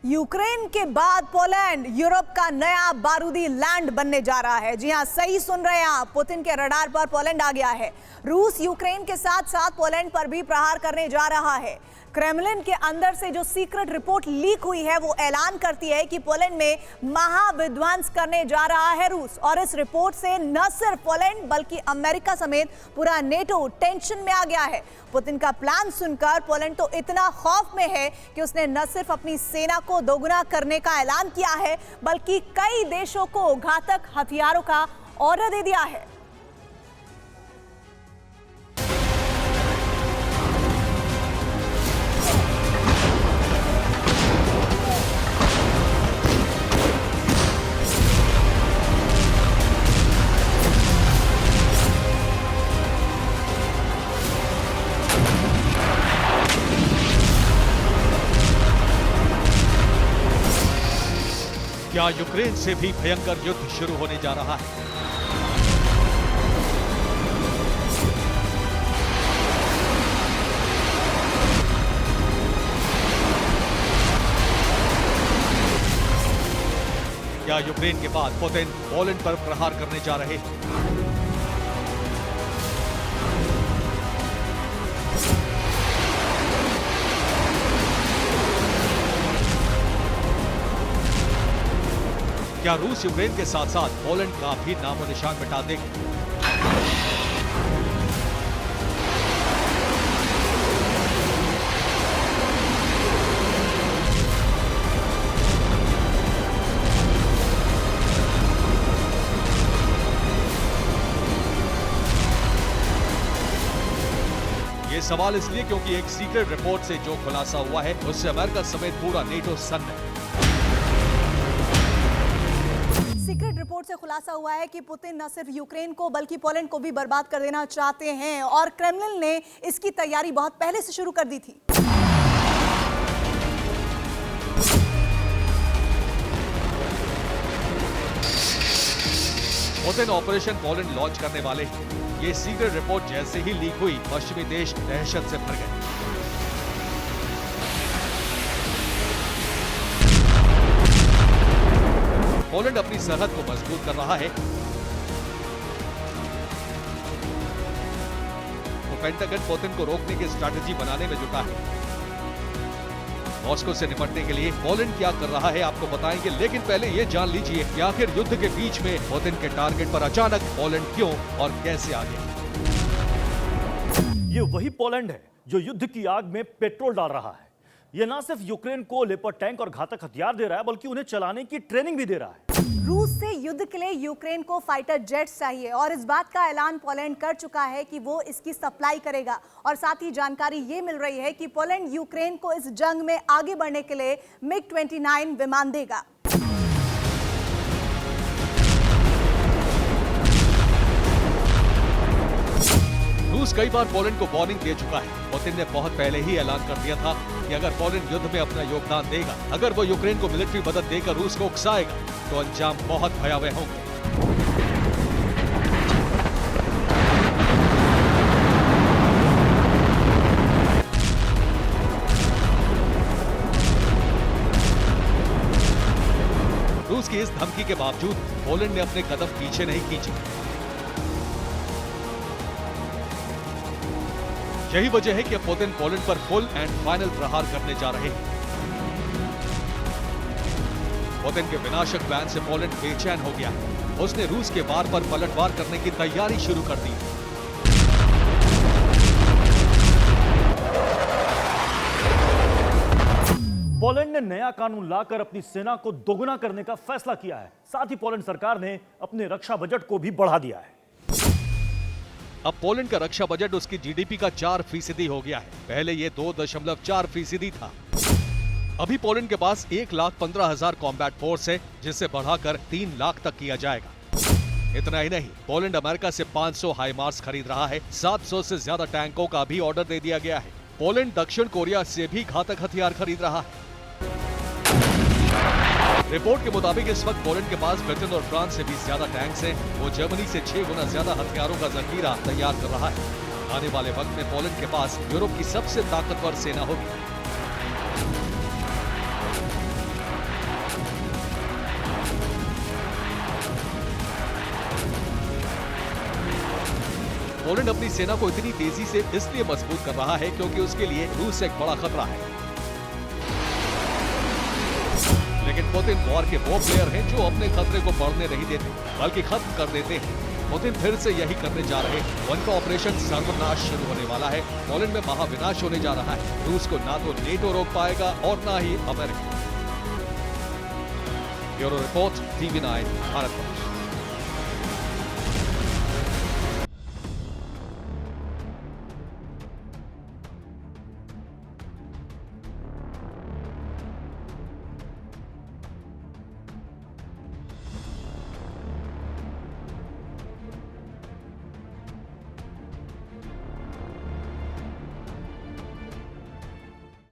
Ukraine के बाद Poland Europe का नया बारूदी लैंड बनने जा रहा है। जी हां, सही सुन रहे हैं आप, पुतिन के रडार पर पोलैंड आ गया है। रूस यूक्रेन के साथ साथ पोलैंड पर भी प्रहार करने जा रहा है। क्रेमलिन के अंदर से जो सीक्रेट रिपोर्ट लीक हुई है वो ऐलान करती है कि पोलैंड में महाविध्वंस करने जा रहा है रूस। और इस रिपोर्ट से न सिर्फ पोलैंड बल्कि अमेरिका समेत पूरा नेटो टेंशन में आ गया है। पुतिन का प्लान सुनकर पोलैंड तो इतना खौफ में है कि उसने न सिर्फ अपनी सेना को दोगुना करने का ऐलान किया है बल्कि कई देशों को घातक हथियारों का ऑर्डर दे दिया है। क्या यूक्रेन से भी भयंकर युद्ध शुरू होने जा रहा है? क्या यूक्रेन के बाद पुतिन पोलैंड पर प्रहार करने जा रहे हैं? क्या रूस यूक्रेन के साथ साथ पोलैंड का भी नामो निशान मिटा देगा? ये सवाल इसलिए क्योंकि एक सीक्रेट रिपोर्ट से जो खुलासा हुआ है उससे अमेरिका समेत पूरा नेटो सन्न है। सीक्रेट रिपोर्ट से खुलासा हुआ है कि पुतिन न सिर्फ यूक्रेन को बल्कि पोलैंड को भी बर्बाद कर देना चाहते हैं और क्रेमलिन ने इसकी तैयारी बहुत पहले से शुरू कर दी थी। पुतिन ऑपरेशन पोलैंड लॉन्च करने वाले हैं। ये सीक्रेट रिपोर्ट जैसे ही लीक हुई पश्चिमी देश दहशत से भर गए। पोलैंड अपनी सरहद को मजबूत कर रहा है तो पेंटागन पुतिन को रोकने की स्ट्रैटेजी बनाने में जुटा है। मॉस्को से निपटने के लिए पोलैंड क्या कर रहा है आपको बताएंगे, लेकिन पहले ये जान लीजिए कि आखिर युद्ध के बीच में पुतिन के टारगेट पर अचानक पोलैंड क्यों और कैसे आ गया। ये वही पोलैंड है जो युद्ध की आग में पेट्रोल डाल रहा है। ये ना सिर्फ यूक्रेन को लेपर्ड टैंक और घातक हथियार दे रहा है बल्कि उन्हें चलाने की ट्रेनिंग भी दे रहा है। रूस से युद्ध के लिए यूक्रेन को फाइटर जेट्स चाहिए और इस बात का ऐलान पोलैंड कर चुका है कि वो इसकी सप्लाई करेगा। और साथ ही जानकारी ये मिल रही है कि पोलैंड यूक्रेन को इस जंग में आगे बढ़ने के लिए MiG-29 विमान देगा। रूस कई बार पोलैंड को वार्निंग दे चुका है। पुतिन ने बहुत पहले ही ऐलान कर दिया था कि अगर पोलैंड युद्ध में अपना योगदान देगा, अगर वो यूक्रेन को मिलिट्री मदद देकर रूस को उकसाएगा तो अंजाम बहुत भयावह होंगे। रूस की इस धमकी के बावजूद पोलैंड ने अपने कदम पीछे नहीं खींचे। यही वजह है कि पुतिन पोलैंड पर फुल एंड फाइनल प्रहार करने जा रहे हैं। पुतिन के विनाशक प्लान से पोलैंड बेचैन हो गया। उसने रूस के वार पर पलटवार करने की तैयारी शुरू कर दी। पोलैंड ने नया कानून लाकर अपनी सेना को दोगुना करने का फैसला किया है। साथ ही पोलैंड सरकार ने अपने रक्षा बजट को भी बढ़ा दिया है। अब पोलैंड का रक्षा बजट उसकी जीडीपी का 4% हो गया है। पहले ये 2.4% था। अभी पोलैंड के पास 1,15,000 कॉम्बैट फोर्स है, जिसे बढ़ाकर 3 लाख तक किया जाएगा। इतना ही नहीं, पोलैंड अमेरिका से 500 हाइमार्स खरीद रहा है। 700 से ज्यादा टैंकों का भी ऑर्डर दे दिया गया है। पोलैंड दक्षिण कोरिया से भी घातक हथियार खरीद रहा है। रिपोर्ट के मुताबिक इस वक्त पोलैंड के पास ब्रिटेन और फ्रांस से भी ज्यादा टैंक्स हैं। वो जर्मनी से 6 गुना ज्यादा हथियारों का जखीरा तैयार कर रहा है। आने वाले वक्त में पोलैंड के पास यूरोप की सबसे ताकतवर सेना होगी। पोलैंड अपनी सेना को इतनी तेजी से इसलिए मजबूत कर रहा है क्योंकि उसके लिए रूस एक बड़ा खतरा है। लेकिन पुतिन वॉर के वो प्लेयर हैं जो अपने खतरे को बढ़ने नहीं देते बल्कि खत्म कर देते हैं। पुतिन फिर से यही करने जा रहे हैं। उनका ऑपरेशन सर्वनाश शुरू होने वाला है। पोलैंड में महाविनाश होने जा रहा है। रूस को ना तो नेटो रोक पाएगा और ना ही America. Bureau report, TV9 Bharatvarsh.